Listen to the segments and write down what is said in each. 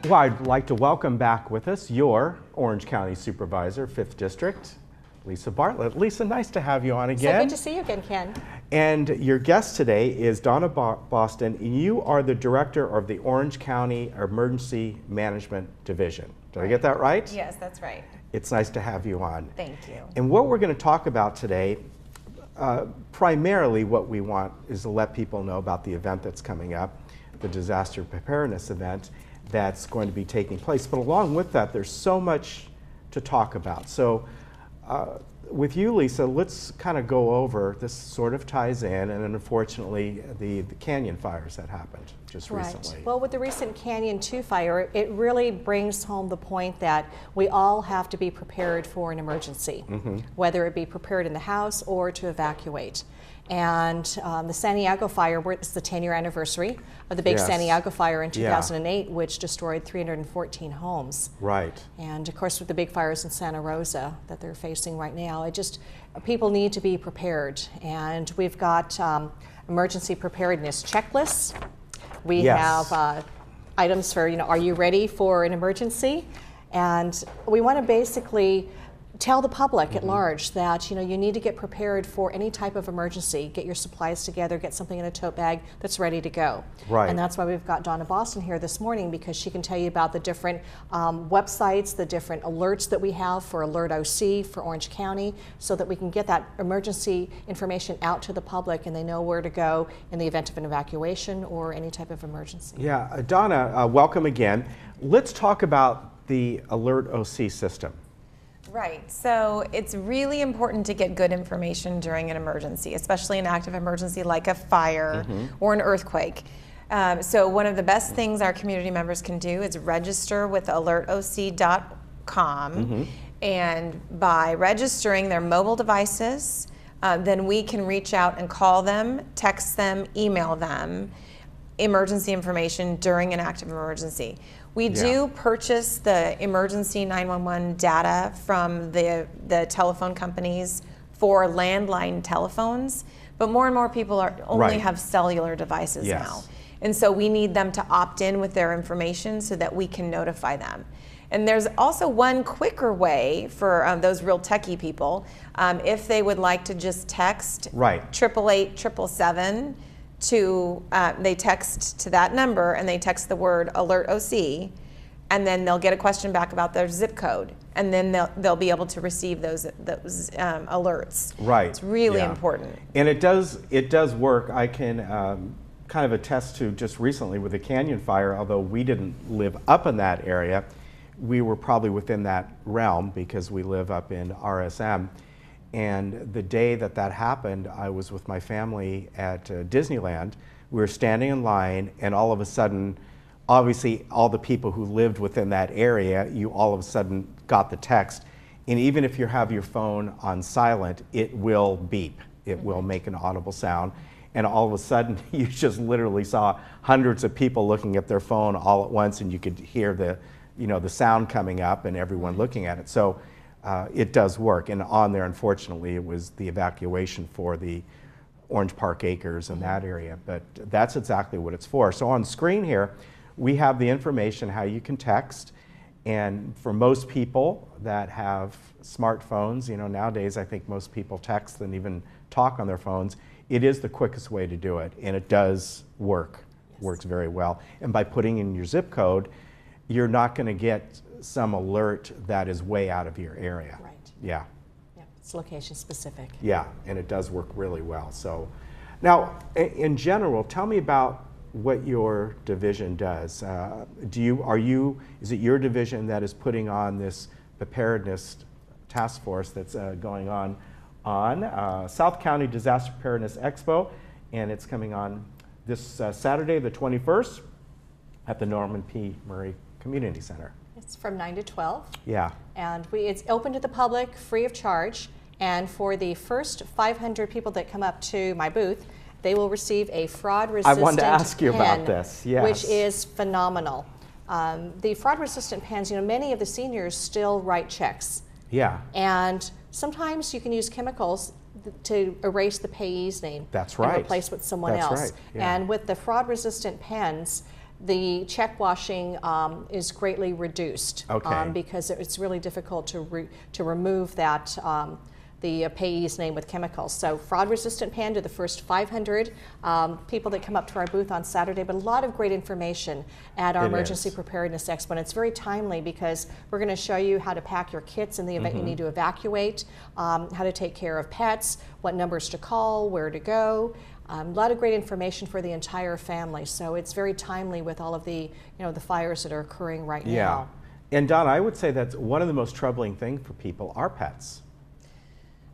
Well, I'd like to welcome back with us your Orange County Supervisor, 5th District, Lisa Bartlett. Lisa, nice to have you on again. So good to see you again, Ken. And your guest today is Donna Boston. You are the Director of the Orange County Emergency Management Division. Did I get that right? Yes, that's right. It's nice to have you on. Thank you. And what we're going to talk about today, primarily what we want is to let people know about the event that's coming up, the disaster preparedness event that's going to be taking place. But along with that, there's so much to talk about. So with you, Lisa, let's kind of go over, this sort of ties in, and unfortunately, the canyon fires that happened just recently. Well, with the recent Canyon 2 fire, it really brings home the point that we all have to be prepared for an emergency, whether it be prepared in the house or to evacuate. And the Santiago fire, it's the 10-year anniversary of the big Santiago fire in 2008, which destroyed 314 homes. Right. And of course, with the big fires in Santa Rosa that they're facing right now, people need to be prepared. And we've got emergency preparedness checklists. We have items for, are you ready for an emergency? And we want to basically tell the public at large that you need to get prepared for any type of emergency. Get your supplies together, get something in a tote bag that's ready to go. Right. And that's why we've got Donna Boston here this morning, because she can tell you about the different websites, the different alerts that we have for Alert OC, for Orange County, so that we can get that emergency information out to the public and they know where to go in the event of an evacuation or any type of emergency. Yeah, Donna, welcome again. Let's talk about the Alert OC system. Right, so it's really important to get good information during an emergency, especially an active emergency like a fire or an earthquake. So one of the best things our community members can do is register with alertoc.com, and by registering their mobile devices, then we can reach out and call them, text them, email them emergency information during an active emergency. We do purchase the emergency 911 data from the telephone companies for landline telephones, but more and more people only have cellular devices now. And so we need them to opt in with their information so that we can notify them. And there's also one quicker way for those real techie people, if they would like to just text 888-777 they text to that number and they text the word Alert OC, and then they'll get a question back about their zip code, and then they'll be able to receive those alerts. Right. It's really important. And it does work. I can kind of attest to just recently with the Canyon fire, although we didn't live up in that area, we were probably within that realm because we live up in RSM. And the day that happened, I was with my family at Disneyland. We were standing in line, and all of a sudden, obviously all the people who lived within that area, you all of a sudden got the text. And even if you have your phone on silent, it will beep. It will make an audible sound. And all of a sudden, you just literally saw hundreds of people looking at their phone all at once, and you could hear the sound coming up and everyone looking at it. So it does work. And on there, unfortunately, it was the evacuation for the Orange Park Acres in that area. But that's exactly what it's for. So on screen here, we have the information how you can text. And for most people that have smartphones, nowadays I think most people text and even talk on their phones. It is the quickest way to do it, and it does work. Works very well. And by putting in your zip code, you're not going to get some alert that is way out of your area. Right. Yeah. Yeah, it's location specific. Yeah, and it does work really well. So now, in general, tell me about what your division does. Is it your division that is putting on this preparedness task force that's going on South County Disaster Preparedness Expo, and it's coming on this Saturday, the 21st, at the Norman P. Murray Community Center. It's from 9 to 12. Yeah. And it's open to the public, free of charge. And for the first 500 people that come up to my booth, they will receive a fraud-resistant I wanted to ask you pen, about this, yes. which is phenomenal. The fraud-resistant pens, many of the seniors still write checks. Yeah. And sometimes you can use chemicals to erase the payee's name. That's right. And replace with someone else. Right. Yeah. And with the fraud-resistant pens, the check washing is greatly reduced because it's really difficult to remove that the payee's name with chemicals. So fraud-resistant panda, the first 500 people that come up to our booth on Saturday, but a lot of great information at our Emergency Preparedness Expo. And it's very timely because we're going to show you how to pack your kits in the event you need to evacuate, how to take care of pets, what numbers to call, where to go. A lot of great information for the entire family. So it's very timely with all of the, the fires that are occurring right now. And Donna, I would say that's one of the most troubling things for people are pets.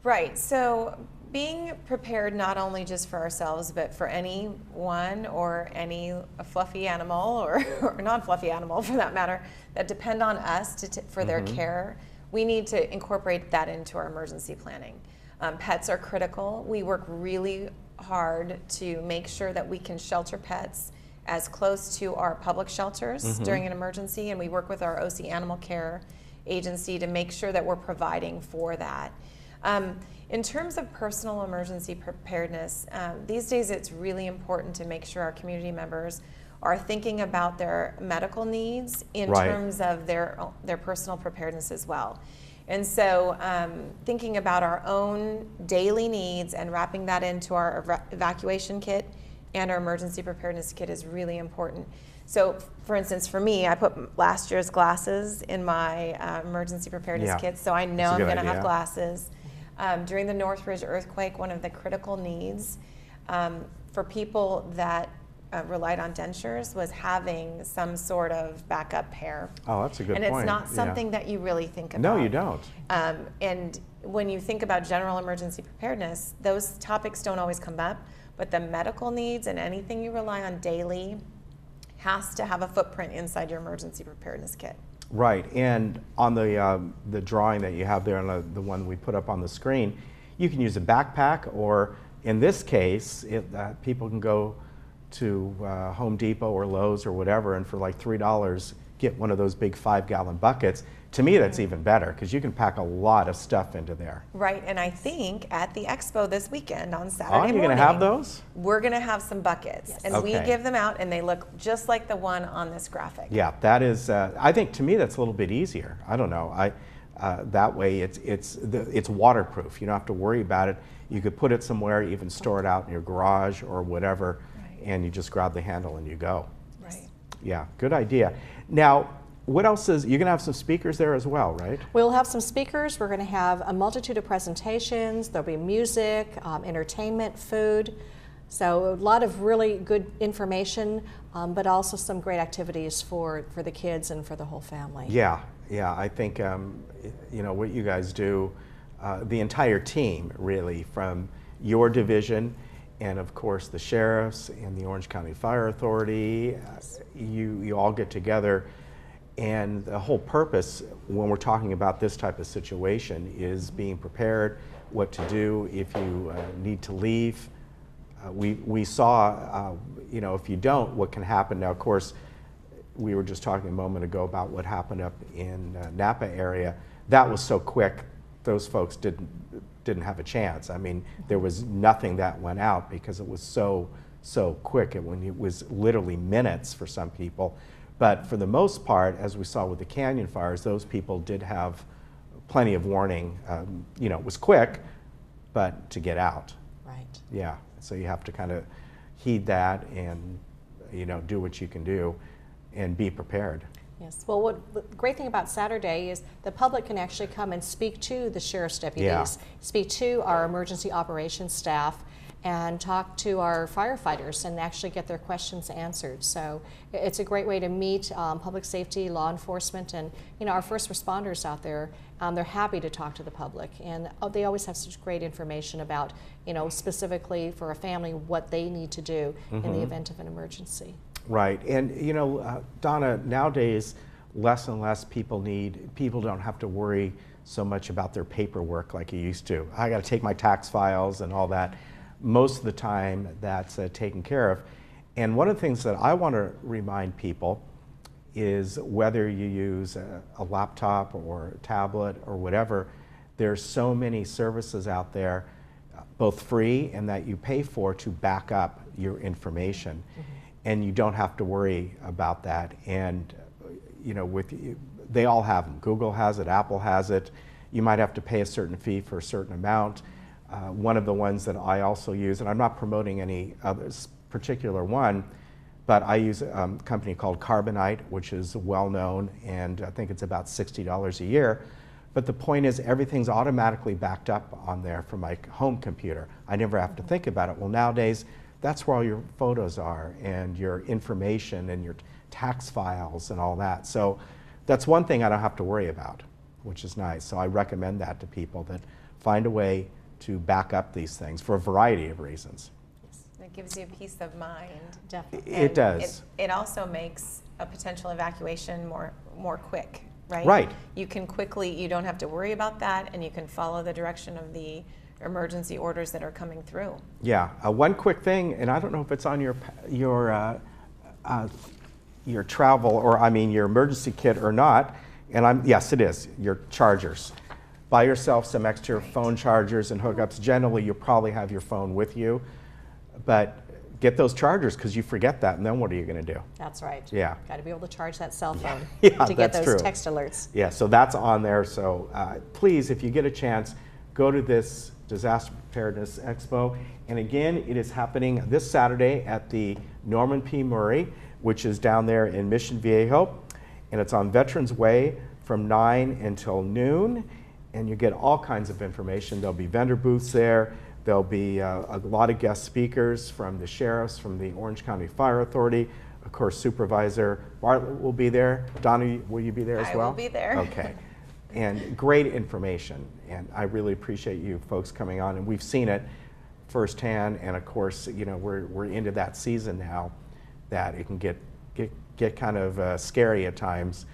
Right, so being prepared not only just for ourselves, but for anyone or any fluffy animal or non-fluffy animal for that matter, that depend on us for their care, we need to incorporate that into our emergency planning. Pets are critical. We work really hard to make sure that we can shelter pets as close to our public shelters during an emergency, and we work with our OC Animal Care agency to make sure that we're providing for that. In terms of personal emergency preparedness, these days it's really important to make sure our community members are thinking about their medical needs in terms of their personal preparedness as well. And so thinking about our own daily needs and wrapping that into our evacuation kit and our emergency preparedness kit is really important. So for instance, for me, I put last year's glasses in my emergency preparedness kit, so I know I'm going to have glasses. During the Northridge earthquake, one of the critical needs for people that relied on dentures was having some sort of backup pair. Oh, that's a good point. And it's not something that you really think about. No, you don't. And when you think about general emergency preparedness, those topics don't always come up, but the medical needs and anything you rely on daily has to have a footprint inside your emergency preparedness kit. Right, and on the drawing that you have there, on the one we put up on the screen, you can use a backpack, or in this case, people can go to Home Depot or Lowe's or whatever, and for like $3 get one of those big 5-gallon buckets. To me, that's even better because you can pack a lot of stuff into there. Right, and I think at the expo this weekend on Saturday morning, you're going to have those? We're going to have some buckets, and we give them out, and they look just like the one on this graphic. Yeah, that is. I think to me that's a little bit easier. I don't know. That way it's waterproof. You don't have to worry about it. You could put it somewhere, even store it out in your garage or whatever, and you just grab the handle and you go. Right. Yeah, good idea. Now, what else is, you're going to have some speakers there as well, right? We'll have some speakers. We're going to have a multitude of presentations. There'll be music, entertainment, food. So a lot of really good information, but also some great activities for the kids and for the whole family. Yeah, I think, what you guys do, the entire team really, from your division and of course the sheriffs and the Orange County Fire Authority, you all get together. And the whole purpose when we're talking about this type of situation is being prepared, what to do if you need to leave. We saw, if you don't, what can happen. Now, of course, we were just talking a moment ago about what happened up in Napa area. That was so quick, those folks didn't have a chance. I mean, there was nothing that went out because it was so quick. It was literally minutes for some people. But for the most part, as we saw with the canyon fires, those people did have plenty of warning. It was quick, but to get out. Right. Yeah, so you have to kind of heed that and, do what you can do and be prepared. Yes, well, the great thing about Saturday is the public can actually come and speak to the sheriff's deputies, speak to our emergency operations staff, and talk to our firefighters and actually get their questions answered. So it's a great way to meet public safety, law enforcement, and our first responders out there. They're happy to talk to the public, and they always have such great information about, specifically for a family, what they need to do in the event of an emergency. Right, and Donna, nowadays less and less people don't have to worry so much about their paperwork like you used to. I got to take my tax files and all that. Most of the time that's taken care of. And one of the things that I want to remind people is whether you use a laptop or a tablet or whatever, there's so many services out there. both free and that you pay for to back up your information. And you don't have to worry about that. And you know, they all have them. Google has it, Apple has it. You might have to pay a certain fee for a certain amount. One of the ones that I also use, and I'm not promoting any other particular one, but I use a company called Carbonite, which is well known, and I think it's about $60 a year. But the point is, everything's automatically backed up on there from my home computer. I never have to think about it. Well, nowadays, that's where all your photos are and your information and your tax files and all that. So that's one thing I don't have to worry about, which is nice. So I recommend that to people, that find a way to back up these things for a variety of reasons. It gives you peace of mind. Definitely. It does. It also makes a potential evacuation more quick, right? Right. You can quickly, you don't have to worry about that, and you can follow the direction of the emergency orders that are coming through. Yeah. One quick thing, and I don't know if it's on your travel, or I mean your emergency kit or not, and yes, it is, your chargers. Buy yourself some extra phone chargers and hookups. Generally, you'll probably have your phone with you, but get those chargers, because you forget that, and then what are you going to do? That's right. Yeah. Got to be able to charge that cell phone Yeah, to get that's those true. text alerts. Yeah, so that's on there. So please, if you get a chance, go to this Disaster Preparedness Expo. And again, it is happening this Saturday at the Norman P. Murray, which is down there in Mission Viejo. And it's on Veterans Way from 9 until noon. And you get all kinds of information. There'll be vendor booths there. There'll be a lot of guest speakers from the sheriffs, from the Orange County Fire Authority. Of course, Supervisor Bartlett will be there. Donna, will you be there as well? I will be there. Okay. And great information. And I really appreciate you folks coming on. And we've seen it firsthand. And of course, you know, we're into that season now that it can get kind of scary at times,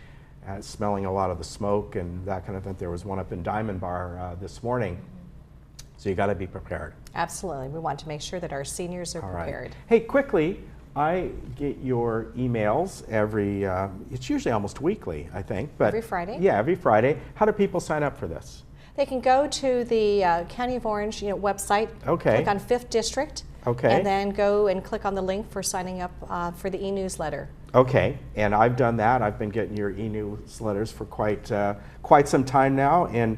smelling a lot of the smoke and that kind of thing. There was one up in Diamond Bar this morning. So you got to be prepared. Absolutely. We want to make sure that our seniors are All right. prepared. Hey, quickly, I get your emails every, it's usually almost weekly, I think. But Every Friday? Yeah, every Friday. How do people sign up for this? They can go to the County of Orange website, Okay. click on 5th District, Okay. and then go and click on the link for signing up for the e-newsletter. Okay, and I've done that. I've been getting your e-newsletters for quite some time now, and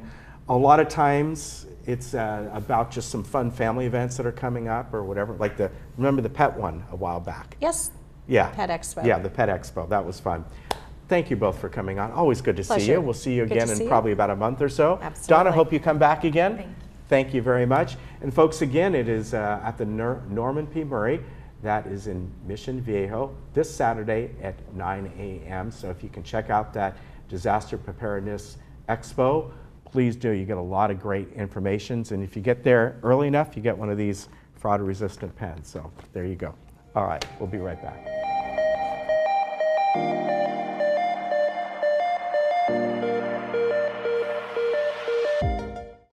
a lot of times it's about just some fun family events that are coming up or whatever. Like remember the pet one a while back? Yes. Yeah. Pet Expo. Yeah, the Pet Expo. That was fun. Thank you both for coming on. Always good to see Pleasure. you. We'll see you Good to again see in you. probably about a month or so. Absolutely. Donna, hope you come back again. Thank you. Thank you very much. And folks, again, it is at the Norman P. Murray. That is in Mission Viejo this Saturday at 9 a.m. So if you can check out that Disaster Preparedness Expo, please do. You get a lot of great information. And if you get there early enough, you get one of these fraud-resistant pens. So there you go. All right, we'll be right back.